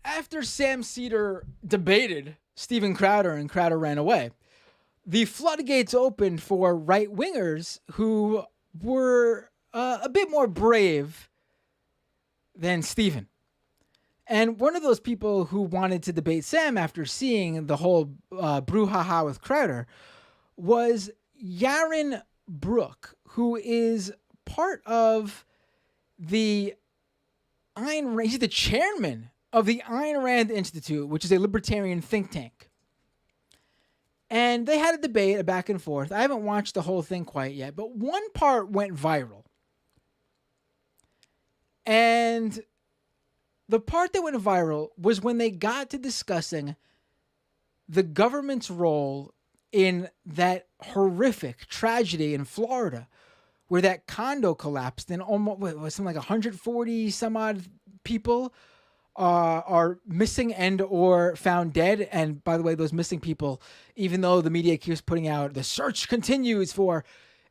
after Sam Seder debated Steven Crowder and Crowder ran away, the floodgates opened for right-wingers who were a bit more brave than Steven. And one of those people who wanted to debate Sam after seeing the whole brouhaha with Crowder was Yaron Brook, who is part of the Ayn Rand. He's the chairman of the Ayn Rand Institute, which is a libertarian think tank. And they had a debate, a back and forth. I haven't watched the whole thing quite yet, but one part went viral. And the part that went viral was when they got to discussing the government's role in that horrific tragedy in Florida, where that condo collapsed and almost something like 140 some odd people are missing and or found dead. And by the way, those missing people, even though the media keeps putting out the search continues for,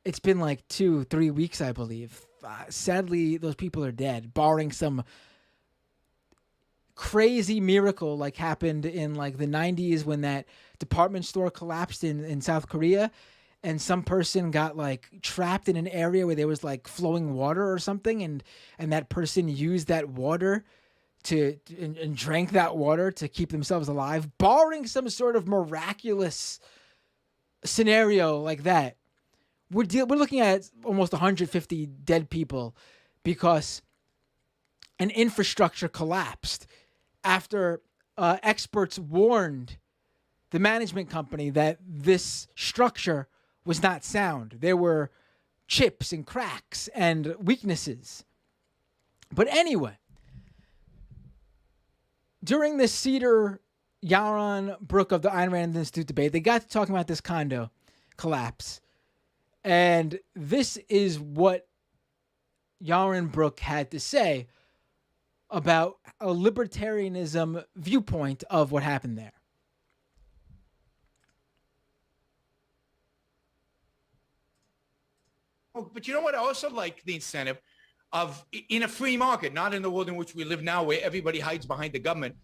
it's been like 2-3 weeks, I believe. Sadly, those people are dead, barring some crazy miracle like happened in like the 90s when that department store collapsed in South Korea and some person got like trapped in an area where there was like flowing water or something, and that person used that water and drank that water to keep themselves alive, barring some sort of miraculous scenario like that. We're looking at almost 150 dead people because an infrastructure collapsed after experts warned the management company that this structure was not sound. There were chips and cracks and weaknesses. But anyway, during this Seder Yaron Brook of the Ayn Rand Institute debate, they got to talking about this condo collapse. And this is what Yaron Brook had to say about a libertarianism viewpoint of what happened there. Oh, but you know what? I also like the incentive of, in a free market, not in the world in which we live now where everybody hides behind the government,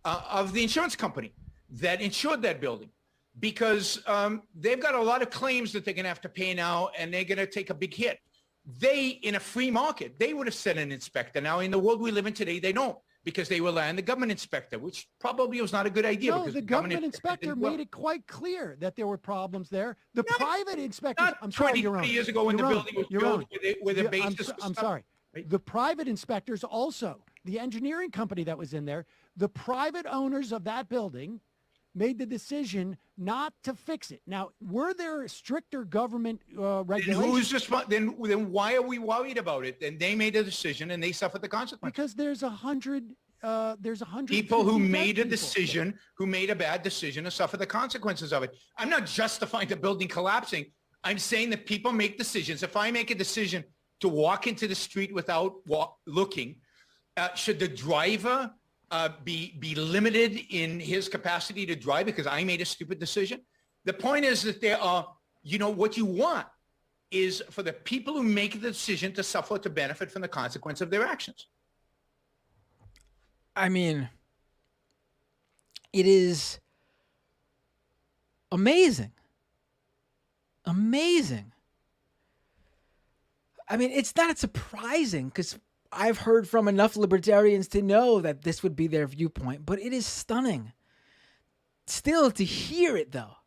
of the insurance company that insured that building. Because they've got a lot of claims that they're going to have to pay now, and they're going to take a big hit. They, in a free market, they would have sent an inspector. Now, in the world we live in today, they don't, because they rely on the government inspector, which probably was not a good idea. No, because the government inspector made it quite clear that there were problems there. The private inspectors, I'm sorry, 20 years ago when the building was built with a basis. I'm sorry. The private inspectors also, the engineering company that was in there, the private owners of that building made the decision not to fix it. Now, were there stricter government regulations? Then why are we worried about it? And they made a decision and they suffered the consequences. Because there's 100 people who made a decision, who made a bad decision, and suffer the consequences of it. I'm not justifying the building collapsing. I'm saying that people make decisions. If I make a decision to walk into the street without looking, should the driver be limited in his capacity to drive because I made a stupid decision? The point is that there are, what you want is for the people who make the decision to suffer, to benefit from the consequence of their actions. I mean, it is amazing. Amazing. I mean, it's not surprising because I've heard from enough libertarians to know that this would be their viewpoint, but it is stunning. Still to hear it, though.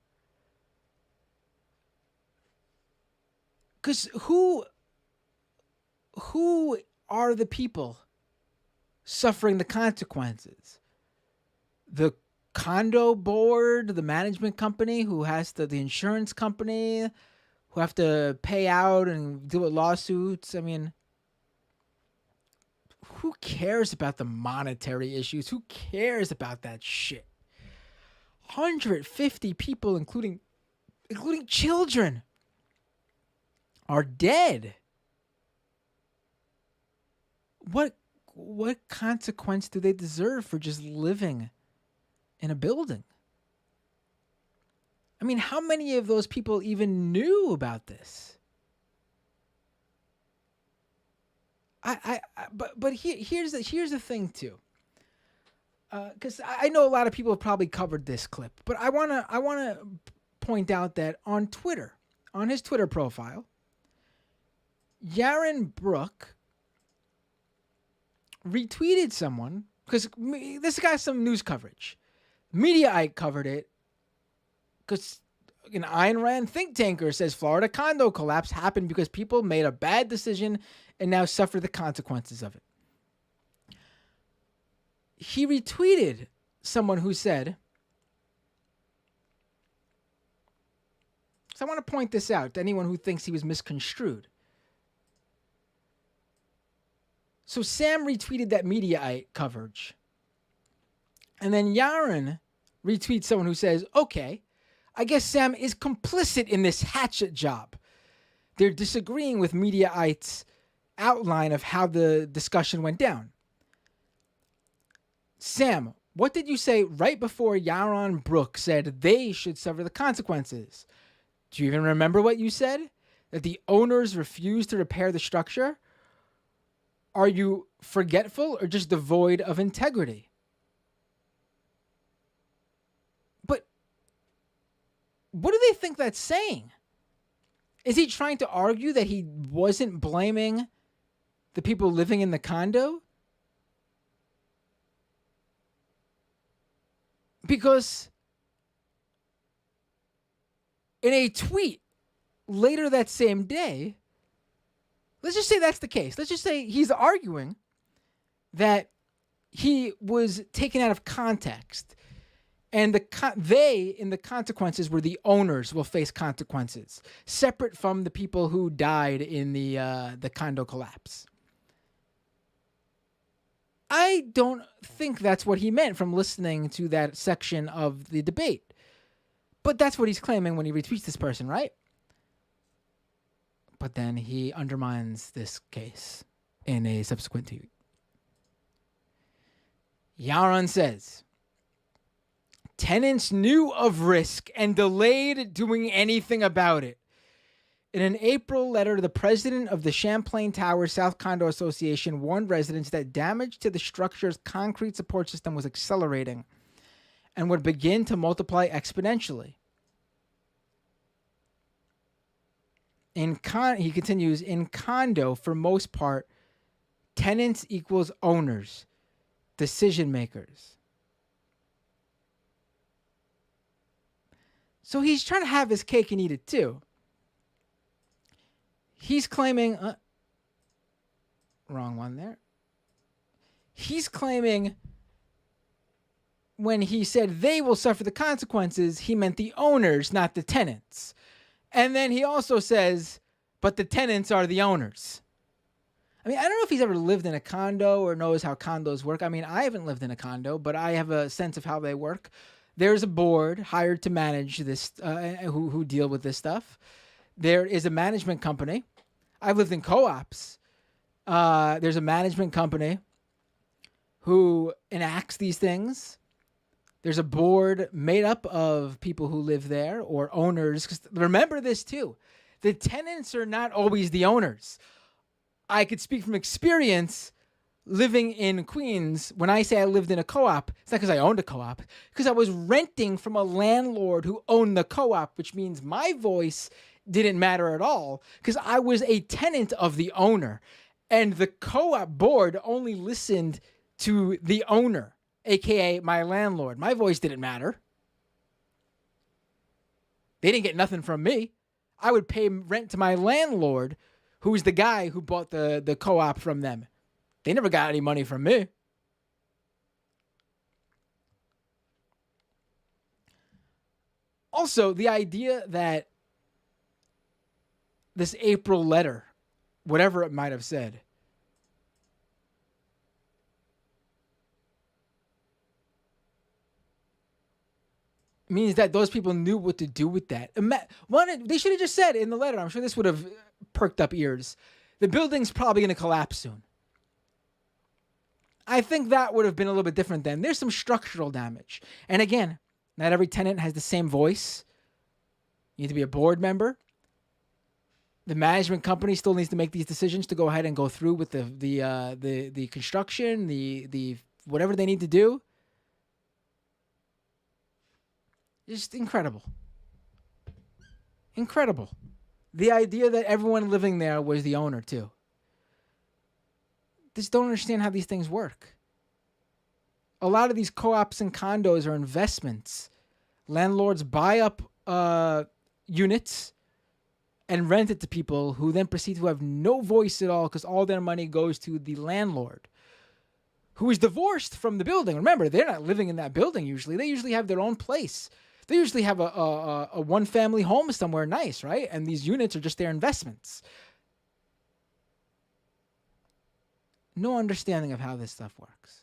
Because who are the people suffering the consequences? The condo board, the management company who has the insurance company who have to pay out and deal with lawsuits. I mean, who cares about the monetary issues? Who cares about that shit? 150 people, including children, are dead. What consequence do they deserve for just living in a building? I mean, how many of those people even knew about this? But here's the thing too. because I know a lot of people have probably covered this clip, but I wanna point out that on Twitter, on his Twitter profile, Yaron Brook retweeted someone, because this got some news coverage. Mediaite covered it because an Ayn Rand think tanker says Florida condo collapse happened because people made a bad decision and now suffer the consequences of it. He retweeted someone who said, so I want to point this out to anyone who thinks he was misconstrued. So Sam retweeted that Mediaite coverage. And then Yaron retweets someone who says, okay, I guess Sam is complicit in this hatchet job. They're disagreeing with Mediaite's outline of how the discussion went down. Sam, what did you say right before Yaron Brook said they should suffer the consequences? Do you even remember what you said? That the owners refused to repair the structure? Are you forgetful or just devoid of integrity? But what do they think that's saying? Is he trying to argue that he wasn't blaming the people living in the condo? Because in a tweet later that same day, let's just say that's the case. Let's just say he's arguing that he was taken out of context, and they, in the consequences, were the owners will face consequences separate from the people who died in the condo collapse. I don't think that's what he meant from listening to that section of the debate, but that's what he's claiming when he retweets this person, right? But then he undermines this case in a subsequent tweet. Yaron says, tenants knew of risk and delayed doing anything about it. In an April letter, the president of the Champlain Towers South Condo Association warned residents that damage to the structure's concrete support system was accelerating and would begin to multiply exponentially. He continues, in condo, for most part, tenants equals owners, decision makers. So he's trying to have his cake and eat it too. He's claiming, wrong one there. He's claiming when he said they will suffer the consequences, he meant the owners, not the tenants. And then he also says, but the tenants are the owners. I mean, I don't know if he's ever lived in a condo or knows how condos work. I mean, I haven't lived in a condo, but I have a sense of how they work. There's a board hired to manage this, who deal with this stuff. There is a management company. I've lived in co-ops. There's a management company who enacts these things. There's a board made up of people who live there or owners. 'Cause remember this too. The tenants are not always the owners. I could speak from experience living in Queens. When I say I lived in a co-op, it's not because I owned a co-op. Because I was renting from a landlord who owned the co-op, which means my voice didn't matter at all because I was a tenant of the owner. And the co-op board only listened to the owner, aka my landlord. My voice didn't matter. They didn't get nothing from me. I would pay rent to my landlord, who was the guy who bought the co-op from them. They never got any money from me. Also, the idea that this April letter, whatever it might have said, means that those people knew what to do with that. They should have just said in the letter, I'm sure this would have perked up ears, the building's probably going to collapse soon. I think that would have been a little bit different then. There's some structural damage. And again, not every tenant has the same voice. You need to be a board member. The management company still needs to make these decisions to go ahead and go through with the construction, the whatever they need to do. Just incredible. Incredible. The idea that everyone living there was the owner too. Just don't understand how these things work. A lot of these co-ops and condos are investments. Landlords buy up units and rent it to people who then proceed to have no voice at all because all their money goes to the landlord, who is divorced from the building. Remember, they're not living in that building usually. They usually have their own place. They usually have a one-family home somewhere nice, right? And these units are just their investments. No understanding of how this stuff works.